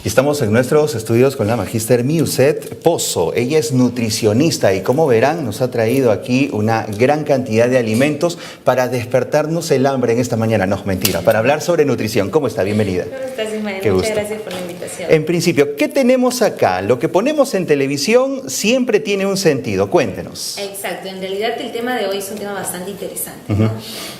Y estamos en nuestros estudios con la magíster Miuset Pozo. Ella es nutricionista y, como verán, nos ha traído aquí una gran cantidad de alimentos para despertarnos el hambre en esta mañana. No, mentira, para hablar sobre nutrición. ¿Cómo está? Bienvenida. ¿Cómo estás, Ismael? Qué Muchas gusto. gracias por la invitación. En principio, ¿qué tenemos acá? Lo que ponemos en televisión siempre tiene un sentido. Cuéntenos. Exacto, en realidad el tema de hoy es un tema bastante interesante, ¿no?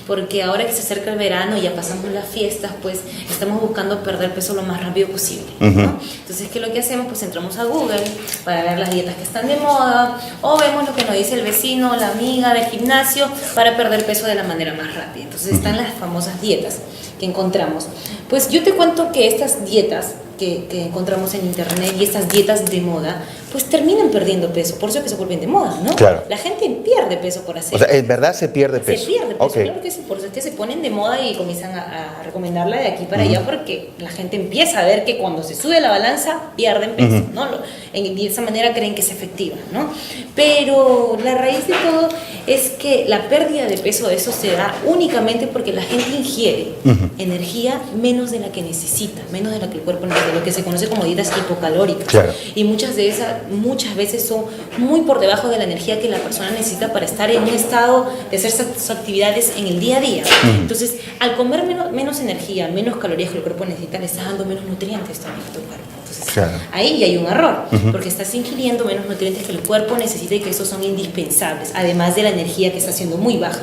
Porque ahora que se acerca el verano y ya pasamos las fiestas, pues estamos buscando perder peso lo más rápido posible, ¿no? Entonces, ¿qué es lo que hacemos? Pues entramos a Google para ver las dietas que están de moda, o vemos lo que nos dice el vecino, la amiga del gimnasio, para perder peso de la manera más rápida. Entonces están las famosas dietas que encontramos. Pues yo te cuento que estas dietas que encontramos en internet y estas dietas de moda, pues terminan perdiendo peso, por eso que se vuelven de moda, ¿no? Claro. La gente pierde peso por hacer. O sea, ¿en verdad se pierde peso? Se pierde peso, Okay. claro que sí, por eso es que se ponen de moda y comienzan a recomendarla de aquí para allá, porque la gente empieza a ver que cuando se sube la balanza pierden peso, ¿no? De esa manera creen que es efectiva, ¿no? Pero la raíz de todo es que la pérdida de peso de eso se da únicamente porque la gente ingiere energía menos de la que necesita, menos de la que el cuerpo necesita, lo que se conoce como dietas hipocalóricas. Claro. Y muchas veces son muy por debajo de la energía que la persona necesita para estar en un estado de hacer sus actividades en el día a día. Entonces, al comer menos energía, menos calorías que el cuerpo necesita, le estás dando menos nutrientes también a tu cuerpo. Entonces, Claro. ahí ya hay un error, porque estás ingiriendo menos nutrientes que el cuerpo necesita y que esos son indispensables, además de la energía que está siendo muy baja.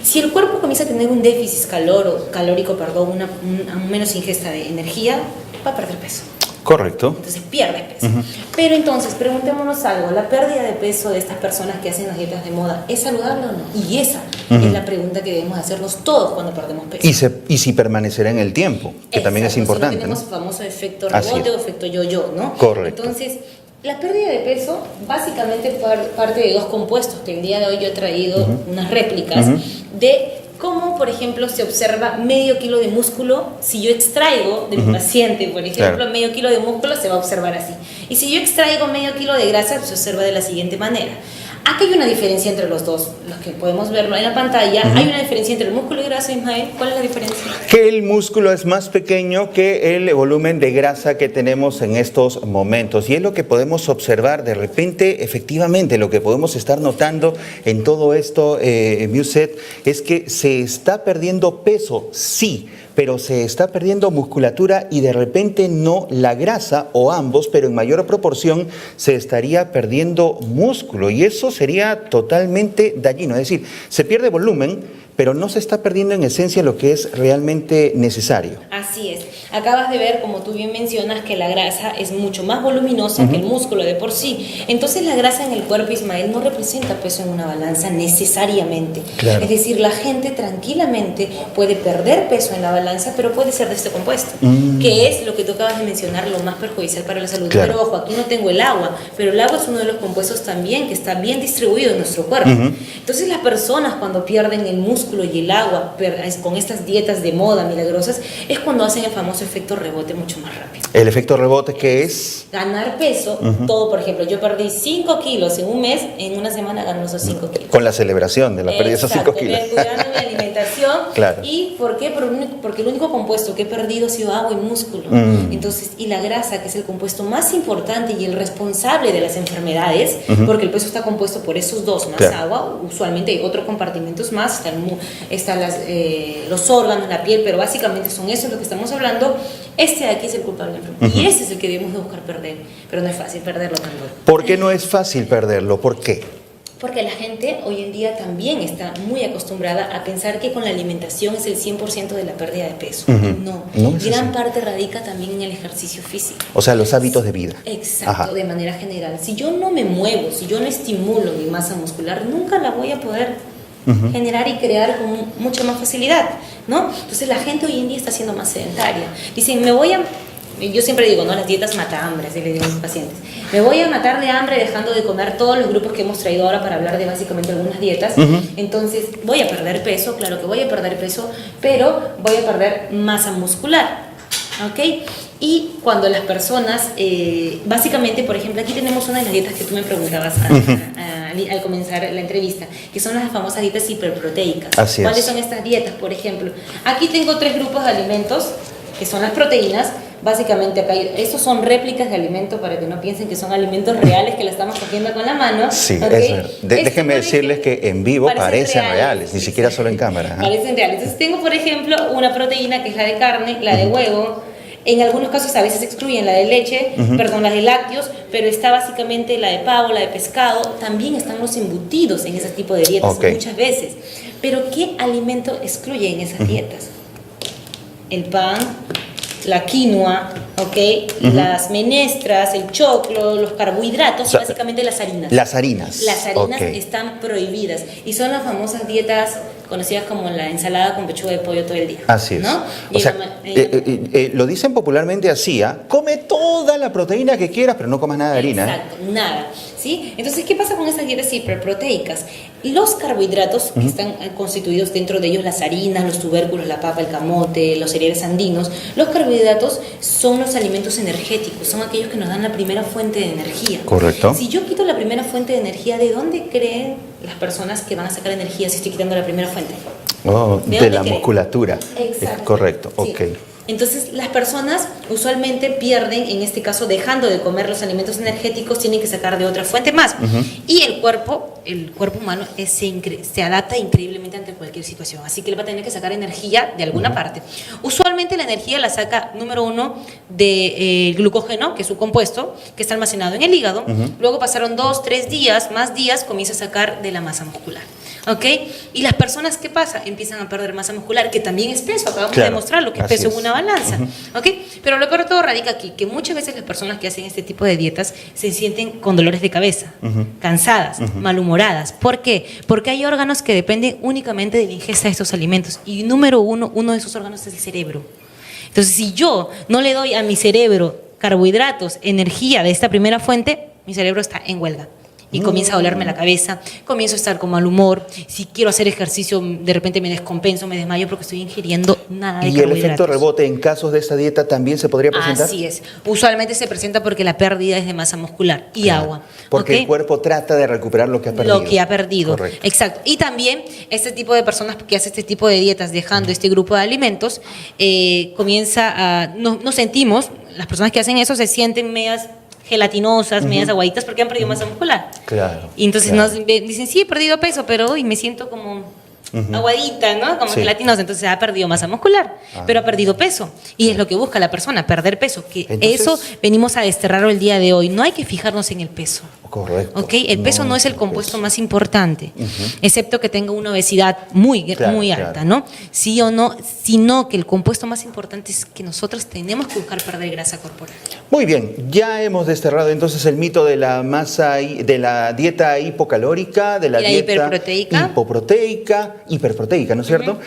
Si el cuerpo comienza a tener un déficit calórico, una menos ingesta de energía, va a perder peso. Correcto. Entonces pierde peso. Pero entonces, preguntémonos algo, ¿la pérdida de peso de estas personas que hacen las dietas de moda es saludable o no? Y esa es la pregunta que debemos hacernos todos cuando perdemos peso. Y si permanecerá en el tiempo, que también es Exacto, importante, si no tenemos ¿no? el famoso efecto Así rebote es. o efecto yo-yo, ¿no? Correcto. Entonces, la pérdida de peso básicamente parte de dos compuestos, que el día de hoy yo he traído unas réplicas de cómo, por ejemplo, se observa medio kilo de músculo. Si yo extraigo de mi paciente, por ejemplo, Claro. medio kilo de músculo, se va a observar así. Y si yo extraigo medio kilo de grasa, se observa de la siguiente manera. Aquí hay una diferencia entre los dos, los que podemos verlo en la pantalla. Hay una diferencia entre el músculo y grasa, Ismael. ¿Cuál es la diferencia? Que el músculo es más pequeño que el volumen de grasa que tenemos en estos momentos. Y es lo que podemos observar de repente, efectivamente, lo que podemos estar notando en todo esto, Miuset, es que se está perdiendo peso, sí, pero se está perdiendo musculatura y de repente no la grasa o ambos, pero en mayor proporción se estaría perdiendo músculo y eso sería totalmente dañino. Es decir, se pierde volumen, pero no se está perdiendo en esencia lo que es realmente necesario. Así es. Acabas de ver, como tú bien mencionas, que la grasa es mucho más voluminosa que el músculo de por sí. Entonces la grasa en el cuerpo, Ismael, no representa peso en una balanza necesariamente. Claro. Es decir, la gente tranquilamente puede perder peso en la balanza, pero puede ser de este compuesto, que es lo que tú acabas de mencionar, lo más perjudicial para la salud. Claro. Pero ojo, aquí no tengo el agua, pero el agua es uno de los compuestos también que está bien distribuido en nuestro cuerpo. Entonces las personas cuando pierden el músculo y el agua con estas dietas de moda milagrosas es cuando hacen el famoso efecto rebote mucho más rápido. El efecto rebote, que es Ganar peso, todo, por ejemplo, yo perdí 5 kilos en un mes, en una semana gano esos 5 kilos. con la celebración de la pérdida de esos 5 Exacto, kilos. cuidando mi alimentación. Claro. ¿Y por qué? Porque el único compuesto que he perdido ha sido agua y músculo. Entonces, y la grasa, que es el compuesto más importante y el responsable de las enfermedades, porque el peso está compuesto por esos dos, más Claro. agua, usualmente hay otros compartimentos más, están los órganos, la piel, pero básicamente son eso lo que estamos hablando. Este de aquí es el culpable. Y ese es el que debemos de buscar perder, pero no es fácil perderlo tampoco. ¿Por qué no es fácil perderlo? ¿Por qué? Porque la gente hoy en día también está muy acostumbrada a pensar que con la alimentación es el 100% de la pérdida de peso. No, No es gran así. parte radica también en el ejercicio físico. O sea, los hábitos de vida. Exacto, Ajá. de manera general. Si yo no me muevo, si yo no estimulo mi masa muscular, nunca la voy a poder generar y crear con mucha más facilidad, ¿no? Entonces la gente hoy en día está siendo más sedentaria. Dicen, yo siempre digo, ¿no? Las dietas mata hambre, así le digo a mis pacientes. Me voy a matar de hambre dejando de comer todos los grupos que hemos traído ahora para hablar de básicamente algunas dietas. Entonces, voy a perder peso, claro que voy a perder peso, pero voy a perder masa muscular, ¿ok? Y cuando las personas, básicamente, por ejemplo, aquí tenemos una de las dietas que tú me preguntabas al comenzar la entrevista, que son las famosas dietas hiperproteicas. Así es. ¿Cuáles son estas dietas? Por ejemplo, aquí tengo 3 grupos de alimentos que son las proteínas. Básicamente acá, estos son réplicas de alimentos para que no piensen que son alimentos reales que la estamos cogiendo con la mano. Sí, ¿okay? es verdad. Déjenme decirles que en vivo parecen reales, ni siquiera solo en cámara. Parecen reales. Entonces tengo, por ejemplo, una proteína que es la de carne, la de huevo. En algunos casos a veces excluyen la de leche, perdón, la de lácteos, pero está básicamente la de pavo, la de pescado. También están los embutidos en ese tipo de dietas muchas veces. Pero ¿qué alimento excluye en esas dietas? El pan, la quinoa, las menestras, el choclo, los carbohidratos, o sea, básicamente las harinas. Las harinas. Las harinas están prohibidas y son las famosas dietas conocidas como la ensalada con pechuga de pollo todo el día. Así es. ¿no? O sea, lo dicen popularmente así, come toda la proteína que quieras, pero no comas nada de harina. Exacto, nada. ¿Sí? Entonces, ¿qué pasa con estas dietas hiperproteicas? Los carbohidratos que están constituidos dentro de ellos, las harinas, los tubérculos, la papa, el camote, los cereales andinos, los carbohidratos son los alimentos energéticos, son aquellos que nos dan la primera fuente de energía. Correcto. Si yo quito la primera fuente de energía, ¿de dónde creen las personas que van a sacar energía si estoy quitando la primera fuente? De la musculatura. Exacto. Correcto, sí. Entonces, las personas usualmente pierden, en este caso, dejando de comer los alimentos energéticos, tienen que sacar de otra fuente más. Y el cuerpo humano se adapta increíblemente ante cualquier situación. Así que él va a tener que sacar energía de alguna parte. Usualmente la energía la saca, número uno, del glucógeno, que es su compuesto, que está almacenado en el hígado. Luego pasaron 2, 3 días, más días, comienza a sacar de la masa muscular. Y las personas, ¿qué pasa? Empiezan a perder masa muscular, que también es peso, acabamos de demostrarlo, que es peso en una balanza. Pero lo peor de todo radica aquí, que muchas veces las personas que hacen este tipo de dietas se sienten con dolores de cabeza, cansadas, malhumoradas. ¿Por qué? Porque hay órganos que dependen únicamente de la ingesta de estos alimentos. Y número uno de esos órganos es el cerebro. Entonces, si yo no le doy a mi cerebro carbohidratos, energía de esta primera fuente, mi cerebro está en huelga. Y comienza a dolerme la cabeza, comienzo a estar con mal humor. Si quiero hacer ejercicio, de repente me descompenso, me desmayo porque estoy ingiriendo nada de carbohidratos. ¿Y el efecto rebote en casos de esta dieta también se podría presentar? Así es. Usualmente se presenta porque la pérdida es de masa muscular y agua. Porque el cuerpo trata de recuperar lo que ha perdido. Lo que ha perdido. Correcto. Exacto. Y también este tipo de personas que hacen este tipo de dietas dejando este grupo de alimentos, nos sentimos, las personas que hacen eso se sienten medias gelatinosas, medias aguaditas porque han perdido masa muscular. Claro. Y entonces nos dicen, sí, he perdido peso, pero hoy me siento como aguadita, ¿no? Como gelatinosa. Entonces ha perdido masa muscular, pero ha perdido peso. Y es lo que busca la persona, perder peso. Que entonces, eso venimos a desterrarlo el día de hoy. No hay que fijarnos en el peso. Correcto. El peso no es el compuesto más importante, excepto que tenga una obesidad muy alta, ¿no? Sí o no, sino que el compuesto más importante es que nosotros tenemos que buscar perder grasa corporal. Muy bien, ya hemos desterrado entonces el mito de la masa, de la dieta hipocalórica, de la dieta hiperproteica, ¿no es cierto?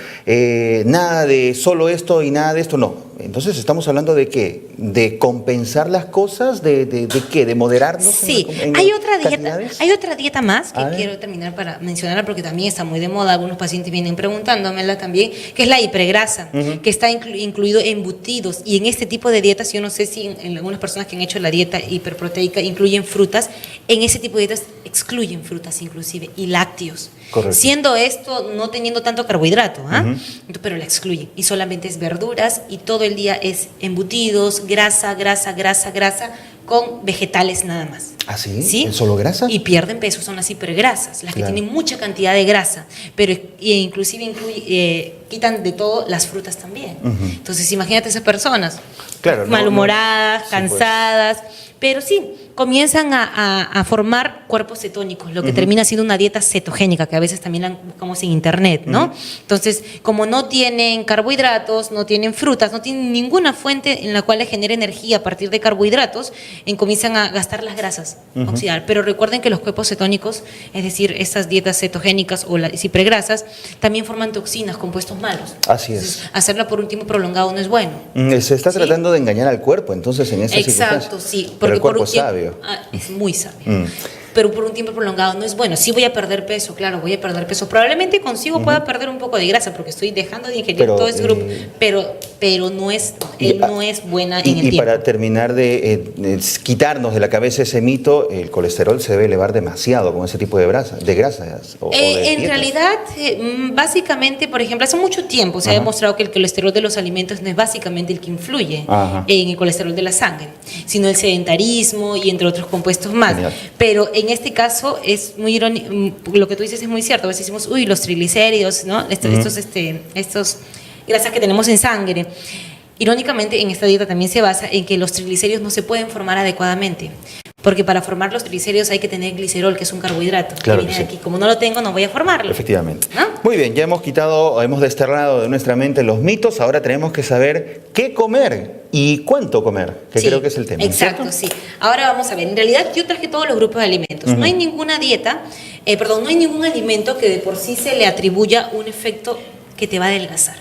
Nada de solo esto y nada de esto, no. Entonces estamos hablando de qué, de compensar las cosas, de qué, de moderarnos. Sí, hay otra dieta más que quiero terminar para mencionarla porque también está muy de moda. Algunos pacientes vienen preguntándomela también, que es la hipergrasa, que está incluido en embutidos. Y en este tipo de dietas, yo no sé si en algunas personas que han hecho la dieta hiperproteica incluyen frutas, en ese tipo de dietas excluyen frutas inclusive y lácteos. Correcto. Siendo esto no teniendo tanto carbohidrato, pero la excluyen y solamente es verduras y todo el día es embutidos, grasa con vegetales nada más. ¿Ah, sí? ¿Sí? ¿Es solo grasa? Y pierden peso, son las hipergrasas, las que tienen mucha cantidad de grasa, pero inclusive quitan de todo las frutas también. Entonces imagínate esas personas malhumoradas, cansadas, pero sí, comienzan a formar cuerpos cetónicos, lo que termina siendo una dieta cetogénica, que a veces también la buscamos en internet, ¿no? Entonces, como no tienen carbohidratos, no tienen frutas, no tienen ninguna fuente en la cual les genere energía a partir de carbohidratos, comienzan a gastar las grasas oxidar. Pero recuerden que los cuerpos cetónicos, es decir, estas dietas cetogénicas o las hipergrasas, también forman toxinas, compuestos malos. Así es. Entonces, hacerla por un tiempo prolongado no es bueno. Se está tratando de engañar al cuerpo, entonces, en esa circunstancia. Exacto, sí. Pero el cuerpo es sabio. Es muy sabio. pero por un tiempo prolongado no es bueno. Sí voy a perder peso, claro, voy a perder peso. Probablemente consigo pueda perder un poco de grasa porque estoy dejando de ingerir todo ese grupo, pero no es buena en el tiempo. Y para terminar de quitarnos de la cabeza ese mito, el colesterol se debe elevar demasiado con ese tipo de grasas. En realidad, básicamente, por ejemplo, hace mucho tiempo se ha demostrado que el colesterol de los alimentos no es básicamente el que influye en el colesterol de la sangre, sino el sedentarismo y entre otros compuestos más. Genial. Pero en este caso es muy irónico, lo que tú dices es muy cierto. A veces decimos, uy, los triglicéridos, ¿no? Estos grasas que tenemos en sangre. Irónicamente, en esta dieta también se basa en que los triglicéridos no se pueden formar adecuadamente. Porque para formar los triglicéridos hay que tener glicerol, que es un carbohidrato. Claro que viene de aquí. Como no lo tengo, no voy a formarlo. Efectivamente. ¿No? Muy bien, ya hemos desterrado de nuestra mente los mitos. Ahora tenemos que saber qué comer y cuánto comer, que creo que es el tema. Exacto, ¿cierto? Sí. Ahora vamos a ver. En realidad yo traje todos los grupos de alimentos. No hay ninguna dieta, no hay ningún alimento que de por sí se le atribuya un efecto que te va a adelgazar.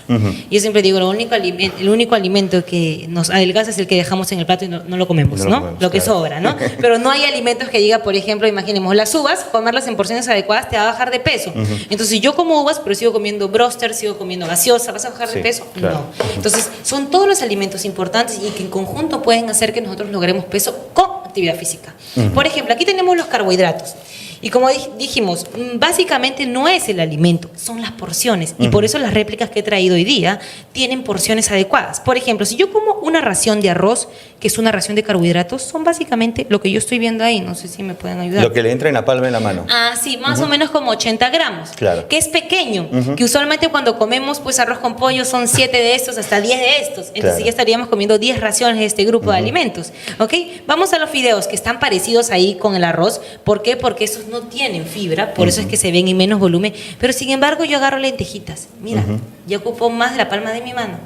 Yo siempre digo, el único alimento que nos adelgaza es el que dejamos en el plato y no lo comemos, ¿no? Lo que sobra, ¿no? Pero no hay alimentos que diga, por ejemplo, imaginemos las uvas, comerlas en porciones adecuadas te va a bajar de peso. Entonces yo como uvas, pero sigo comiendo bróster, sigo comiendo gaseosa, ¿vas a bajar de peso? Claro. No. Entonces son todos los alimentos importantes y que en conjunto pueden hacer que nosotros logremos peso con actividad física. Por ejemplo, aquí tenemos los carbohidratos. Y como dijimos, básicamente no es el alimento, son las porciones. Y por eso las réplicas que he traído hoy día tienen porciones adecuadas. Por ejemplo, si yo como una ración de arroz, que es una ración de carbohidratos, son básicamente lo que yo estoy viendo ahí. No sé si me pueden ayudar. Lo que le entra en la palma de la mano. Ah, sí, más o menos como 80 gramos. Claro. Que es pequeño. Que usualmente cuando comemos pues arroz con pollo son 7 de estos, hasta 10 de estos. Entonces ya estaríamos comiendo 10 raciones de este grupo de alimentos. ¿Ok? Vamos a los fideos, que están parecidos ahí con el arroz. ¿Por qué? Porque esos no tienen fibra, por eso es que se ven en menos volumen, pero sin embargo yo agarro lentejitas, mira, ya ocupo más de la palma de mi mano.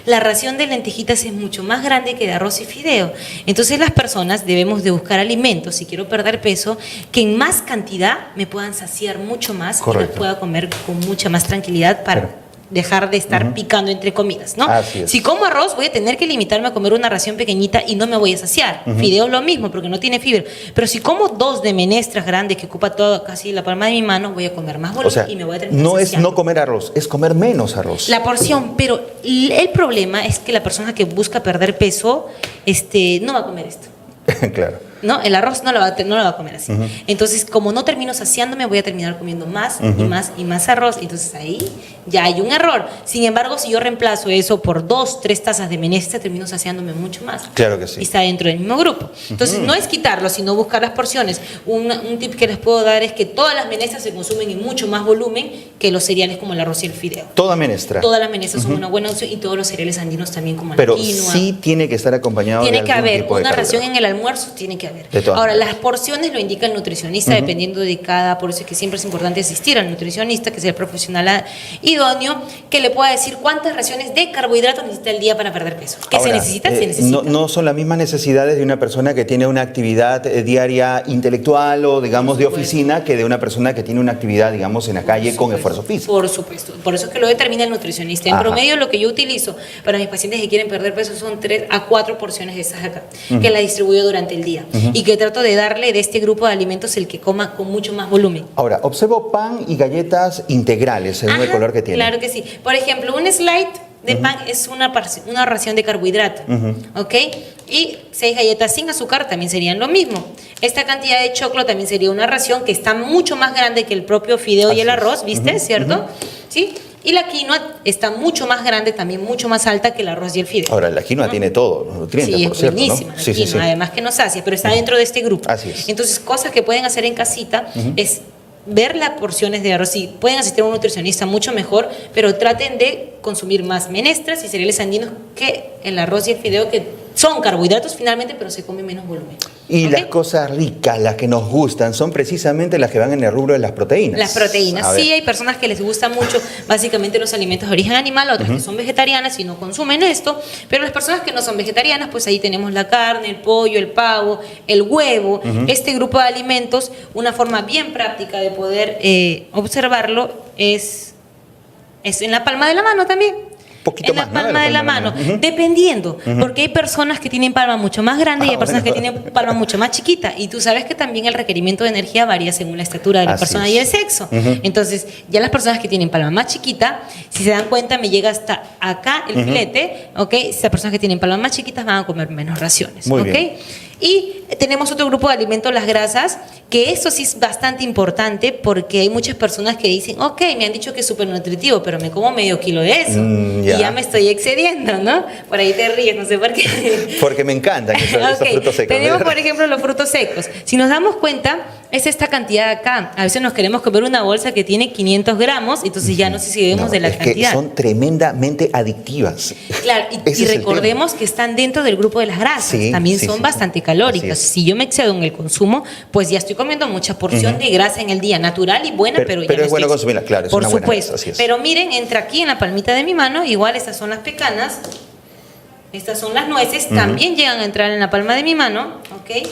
La ración de lentejitas es mucho más grande que de arroz y fideo. Entonces las personas debemos de buscar alimentos, si quiero perder peso, que en más cantidad me puedan saciar mucho más. Correcto. Y los pueda comer con mucha más tranquilidad para dejar de estar picando entre comidas, ¿no? Así es. Si como arroz, voy a tener que limitarme a comer una ración pequeñita y no me voy a saciar. Fideo lo mismo, porque no tiene fibra. Pero si como 2 de menestras grandes que ocupa toda casi la palma de mi mano, voy a comer más volumen y me voy a terminar no saciando. Es no comer arroz, es comer menos arroz. La porción, pero el problema es que la persona que busca perder peso no va a comer esto. Claro. No, el arroz no lo va a comer así. Entonces, como no termino saciándome, voy a terminar comiendo más y más y más arroz. Entonces ahí ya hay un error. Sin embargo, si yo reemplazo eso por 2, 3 tazas de menestra, termino saciándome mucho más. Claro que sí. Y está dentro del mismo grupo. Entonces, no es quitarlo, sino buscar las porciones. Un tip que les puedo dar es que todas las menestras se consumen en mucho más volumen que los cereales como el arroz y el fideo. Toda menestra. Todas las menestras son una buena opción y todos los cereales andinos también como la quinoa. Pero sí tiene que estar acompañado de algún tipo de carbohidrato. Tiene que haber una ración en el almuerzo, tiene que haber. Ahora, las porciones lo indica el nutricionista, dependiendo de por eso es que siempre es importante asistir al nutricionista, que es el profesional idóneo, que le pueda decir cuántas raciones de carbohidratos necesita el día para perder peso. ¿Qué se necesita? Se necesita. No son las mismas necesidades de una persona que tiene una actividad diaria intelectual o, digamos, de oficina, que de una persona que tiene una actividad, digamos, en la calle con esfuerzo físico. Por supuesto. Por eso es que lo determina el nutricionista. En promedio, lo que yo utilizo para mis pacientes que quieren perder peso son 3 a 4 porciones de esas acá, que las distribuyo durante el día. Y que trato de darle de este grupo de alimentos el que coma con mucho más volumen. Ahora, observo pan y galletas integrales según el color que tiene. Claro que sí. Por ejemplo, un slide de pan es una ración de carbohidrato, ¿ok? Y 6 galletas sin azúcar también serían lo mismo. Esta cantidad de choclo también sería una ración que está mucho más grande que el propio fideo y el arroz, ¿viste? ¿Cierto? ¿Sí? Y la quinoa está mucho más grande, también mucho más alta que el arroz y el fideo. Ahora, la quinoa tiene todos los nutrientes, sí, por cierto, buenísima, ¿no? la quinoa, además que nos sacia, pero está dentro de este grupo. Así es. Entonces, cosas que pueden hacer en casita es ver las porciones de arroz. Si pueden asistir a un nutricionista, mucho mejor, pero traten de consumir más menestras y cereales andinos que el arroz y el fideo, que son carbohidratos finalmente, pero se come menos volumen. Y las cosas ricas, las que nos gustan, son precisamente las que van en el rubro de las proteínas. Las proteínas, sí, hay personas que les gusta mucho básicamente los alimentos de origen animal, otras que son vegetarianas y no consumen esto, pero las personas que no son vegetarianas, pues ahí tenemos la carne, el pollo, el pavo, el huevo, este grupo de alimentos. Una forma bien práctica de poder observarlo es en la palma de la mano también. Poquito en la más, ¿no? palma de la mano, dependiendo, porque hay personas que tienen palma mucho más grande y hay personas que tienen palma mucho más chiquita, y tú sabes que también el requerimiento de energía varía según la estatura de la Así persona es. y el sexo. Entonces, ya las personas que tienen palma más chiquita, si se dan cuenta, me llega hasta acá el filete, ¿ok? Si las personas que tienen palmas más chiquitas van a comer menos raciones, Muy ¿ok? bien. Y tenemos otro grupo de alimentos, las grasas, que eso sí es bastante importante porque hay muchas personas que dicen, ok, me han dicho que es súper nutritivo, pero me como medio kilo de eso y ya me estoy excediendo, ¿no? Por ahí te ríes, no sé por qué. Porque me encantan esos Ok, frutos secos. tenemos, por ejemplo, los frutos secos. Si nos damos cuenta, es esta cantidad acá. A veces nos queremos comer una bolsa que tiene 500 gramos, entonces ya no sé si debemos de la es cantidad. que son tremendamente adictivas. Claro, Ese y es el recordemos que están dentro del grupo de las grasas, Sí, también sí, son sí, bastante sí. calóricas. Así es. Si yo me excedo en el consumo, pues ya estoy comiendo mucha porción de grasa en el día, natural y buena, pero ya pero me es bueno estoy- consumirla, claro, es Por una buena supuesto, grasa, así es. pero miren, entra aquí en la palmita de mi mano, igual estas son las pecanas, estas son las nueces, también llegan a entrar en la palma de mi mano, ¿ok?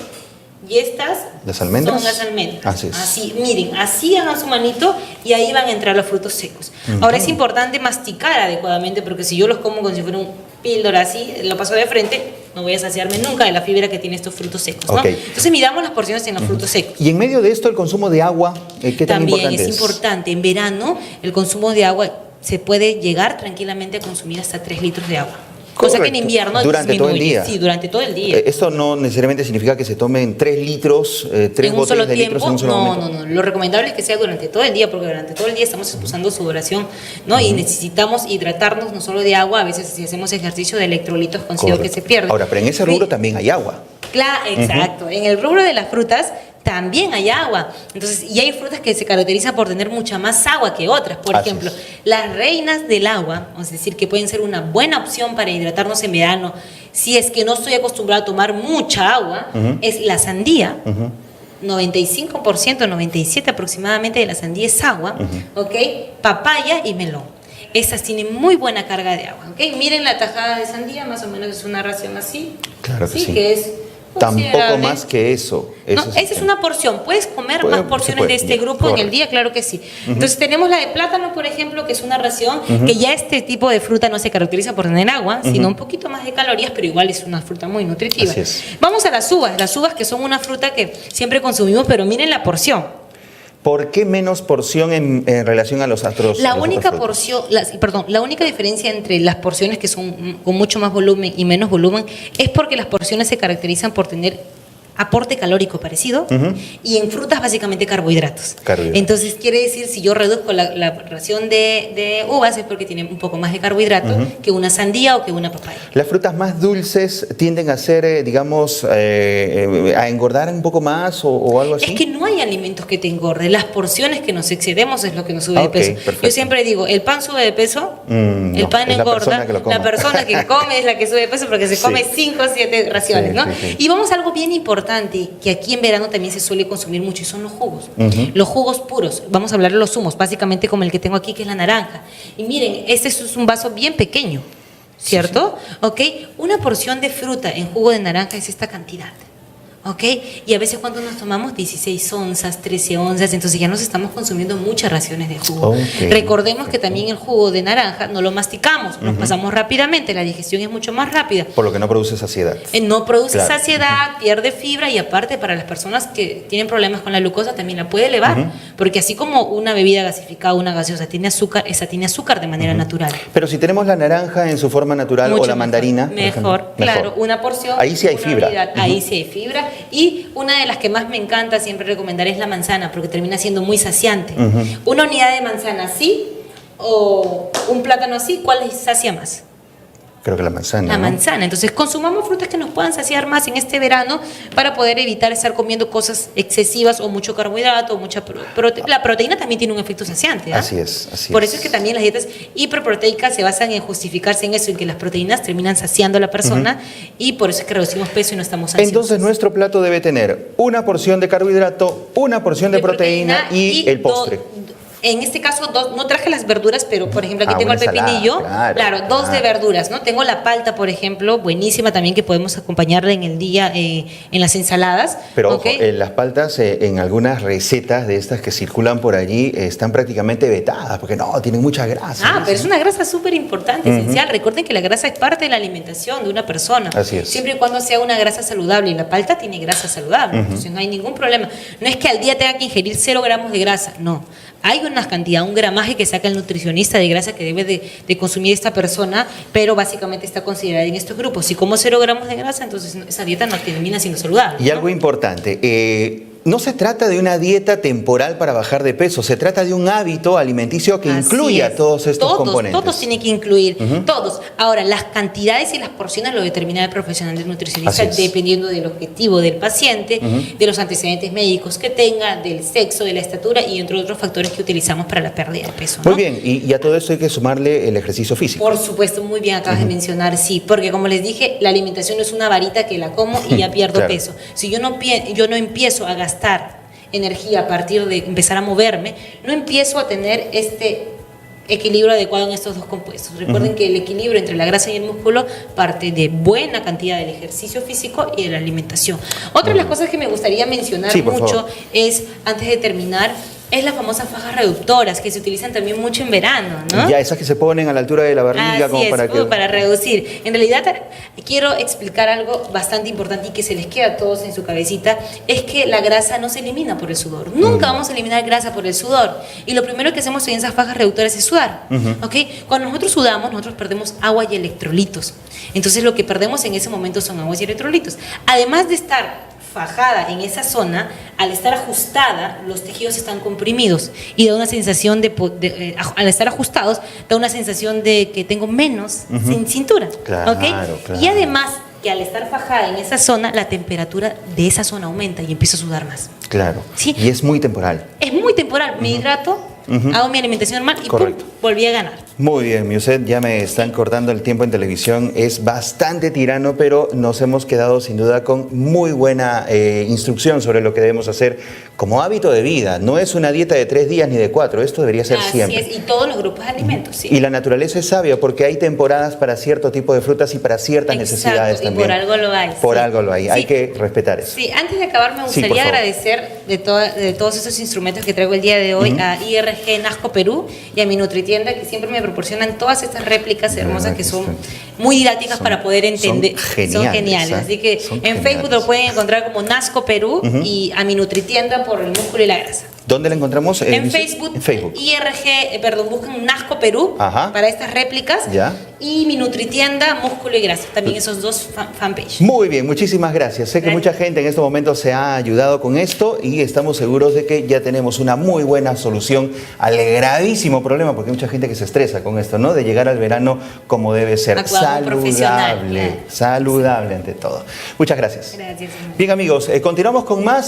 Y estas ¿Las almendras? son las almendras. Así es. Así, miren, así hagan su manito y ahí van a entrar los frutos secos. Ahora es importante masticar adecuadamente porque si yo los como como si fuera un píldora así, lo paso de frente, no voy a saciarme nunca de la fibra que tiene estos frutos secos, ¿no? Ok. Entonces midamos las porciones en los frutos secos. Y en medio de esto, el consumo de agua, ¿qué tan También importante es importante. En verano, el consumo de agua se puede llegar tranquilamente a consumir hasta 3 litros de agua. Cosa que en Correcto. invierno Durante todo el disminuye. día. Sí, durante todo el día. Esto no necesariamente significa que se tomen 3 litros, 3 en un solo botellas de litros en un solo no, momento. no. Lo recomendable es que sea durante todo el día, porque durante todo el día estamos expulsando sudoración, ¿no? Y necesitamos hidratarnos no solo de agua, a veces si hacemos ejercicio de electrolitos considero que Correcto. se pierde. Ahora, pero en ese rubro también hay agua. Claro, exacto. En el rubro de las frutas también hay agua. Entonces, y hay frutas que se caracterizan por tener mucha más agua que otras. Por Así ejemplo, es. las reinas del agua, es decir, que pueden ser una buena opción para hidratarnos en verano, si es que no estoy acostumbrado a tomar mucha agua, es la sandía. 95%, 97% aproximadamente de la sandía es agua, ¿ok? Papaya y melón. Esas tienen muy buena carga de agua, ¿ok? Miren la tajada de sandía, más o menos es una ración así. Claro que sí. Que es Tampoco considerable. más que eso. No, esa es una porción. ¿Puedes comer Puede- más se porciones puede, de este ya, grupo en el correcto. día? Claro que sí. Entonces tenemos la de plátano, por ejemplo, que es una ración que ya este tipo de fruta no se caracteriza por tener agua, sino un poquito más de calorías, pero igual es una fruta muy nutritiva. Así es. Vamos a las uvas que son una fruta que siempre consumimos, pero miren la porción. ¿Por qué menos porción en relación a los astros? La única porción, la única diferencia entre las porciones que son con mucho más volumen y menos volumen es porque las porciones se caracterizan por tener aporte calórico parecido y en frutas básicamente carbohidratos. Entonces quiere decir, si yo reduzco la ración de uvas es porque tiene un poco más de carbohidrato que una sandía o que una papaya. Las frutas más dulces tienden a ser, digamos, a engordar un poco más o algo así. Es que no hay alimentos que te engorden, las porciones que nos excedemos es lo que nos sube de Ok, peso. perfecto. Yo siempre digo, el pan sube de peso, el no, pan es la engorda, persona que lo coma. la persona que come es la que sube de peso porque se Sí. come 5 o 7 raciones, Sí, ¿no? sí, sí. Y vamos a algo bien importante, que aquí en verano también se suele consumir mucho y son los jugos. Los jugos puros, vamos a hablar de los zumos, básicamente como el que tengo aquí que es la naranja. Y miren, este es un vaso bien pequeño, ¿cierto? ¿Ok? Una porción de fruta en jugo de naranja es esta cantidad. ¿Ok? Y a veces cuando nos tomamos 16 onzas, 13 onzas, entonces ya nos estamos consumiendo muchas raciones de jugo. Ok. Recordemos que también el jugo de naranja no lo masticamos, nos pasamos rápidamente, la digestión es mucho más rápida. Por lo que no produce saciedad. No produce Claro. saciedad, pierde fibra y aparte para las personas que tienen problemas con la glucosa también la puede elevar, porque así como una bebida gasificada, una gaseosa tiene azúcar, esa tiene azúcar de manera natural. Pero si tenemos la naranja en su forma natural Mucho o la mandarina. por ejemplo, mejor, claro, una porción. Ahí sí hay una fibra. unidad, ahí sí hay fibra. Y una de las que más me encanta siempre recomendar es la manzana, porque termina siendo muy saciante. Una unidad de manzana así o un plátano así, ¿cuál les sacia más? Creo que la manzana. La ¿no? manzana. Entonces consumamos frutas que nos puedan saciar más en este verano para poder evitar estar comiendo cosas excesivas o mucho carbohidrato o mucha proteína. La proteína también tiene un efecto saciante. ¿Ah? Así es, así Por eso es que también las dietas hiperproteicas se basan en justificarse en eso, en que las proteínas terminan saciando a la persona y por eso es que reducimos peso y no estamos ansiosos. Entonces nuestro plato debe tener una porción de carbohidrato, una porción de proteína y el postre. En este caso, dos, no traje las verduras, pero por ejemplo aquí tengo el una ensalada, pepinillo, claro, dos de verduras, ¿no? Tengo la palta, por ejemplo, buenísima también, que podemos acompañarla en el día en las ensaladas. Pero ¿ok? ojo, las paltas en algunas recetas de estas que circulan por allí están prácticamente vetadas, porque no, tienen mucha grasa. Ah, pero es una grasa súper importante, esencial. Recuerden que la grasa es parte de la alimentación de una persona. Así es. Siempre y cuando sea una grasa saludable. Y la palta tiene grasa saludable, entonces no hay ningún problema. No es que al día tenga que ingerir 0 gramos de grasa, no. Hay una cantidad, un gramaje que saca el nutricionista de grasa que debe de consumir esta persona, pero básicamente está considerada en estos grupos. Si como 0 gramos de grasa, entonces esa dieta no termina siendo saludable. Y algo importante, no se trata de una dieta temporal para bajar de peso, se trata de un hábito alimenticio que Así incluya es. todos estos componentes. Todos tienen que incluir, todos. Ahora, las cantidades y las porciones lo determina el profesional del nutricionista, Así es. dependiendo del objetivo del paciente, de los antecedentes médicos que tenga, del sexo, de la estatura y entre otros factores que utilizamos para la pérdida de peso, ¿no? Muy bien, y a todo esto hay que sumarle el ejercicio físico. Por supuesto, muy bien acabas de mencionar, sí, porque como les dije, la alimentación no es una varita que la como y ya pierdo Claro. peso. Si yo no empiezo a gastar energía a partir de empezar a moverme, no empiezo a tener este equilibrio adecuado en estos dos compuestos. Recuerden que el equilibrio entre la grasa y el músculo parte de buena cantidad del ejercicio físico y de la alimentación. Otra de las cosas que me gustaría mencionar Sí, por mucho favor. es, antes de terminar, es las famosas fajas reductoras que se utilizan también mucho en verano, ¿no? Ya esas que se ponen a la altura de la barriga Así como es, para que... para reducir. En realidad, quiero explicar algo bastante importante y que se les queda a todos en su cabecita, es que la grasa no se elimina por el sudor. Nunca vamos a eliminar grasa por el sudor. Y lo primero que hacemos en esas fajas reductoras es sudar. ¿Ok? Cuando nosotros sudamos, nosotros perdemos agua y electrolitos. Entonces, lo que perdemos en ese momento son aguas y electrolitos. Además de estar fajada en esa zona, al estar ajustada, los tejidos están comprimidos y da una sensación al estar ajustados, da una sensación de que tengo menos sin cintura. Claro, ¿ok? claro. Y además que al estar fajada en esa zona, la temperatura de esa zona aumenta y empiezo a sudar más. Claro, Sí. y es muy temporal. Es muy temporal, me hidrato, hago mi alimentación normal y Correcto. ¡pum!, volví a ganar. Muy bien, Miuset, ya me están cortando el tiempo en televisión, es bastante tirano, pero nos hemos quedado sin duda con muy buena instrucción sobre lo que debemos hacer como hábito de vida. No es una dieta de 3 días ni de 4, esto debería ser Así siempre. es, y todos los grupos de alimentos, sí. Y la naturaleza es sabia porque hay temporadas para cierto tipo de frutas y para ciertas Exacto, necesidades y también. por algo lo hay. Por sí. algo lo hay, Sí. hay que respetar eso. Sí, antes de acabar me Sí, por gustaría favor. agradecer de todos estos instrumentos que traigo el día de hoy a IRG Nasco Perú y a mi Nutritienda, que siempre me proporcionan todas estas réplicas hermosas que son muy didácticas son- para poder entender. son geniales, ¿ah? Así que Son en Facebook geniales. lo pueden encontrar como Nasco Perú y a mi Nutritienda por el músculo y la grasa. ¿Dónde la encontramos? En Miuset? Facebook, En Facebook. buscan Nasco Perú Ajá. para estas réplicas Ya. y mi Nutritienda, músculo y grasa, también esos dos fanpage. Muy bien, muchísimas gracias. Sé que Gracias. mucha gente en este momento se ha ayudado con esto y estamos seguros de que ya tenemos una muy buena solución al gravísimo problema, porque hay mucha gente que se estresa con esto, ¿no? De llegar al verano como debe ser. Acudir a un profesional, Saludable, claro. saludable ante todo. Muchas gracias. Gracias. Bien amigos, continuamos con más.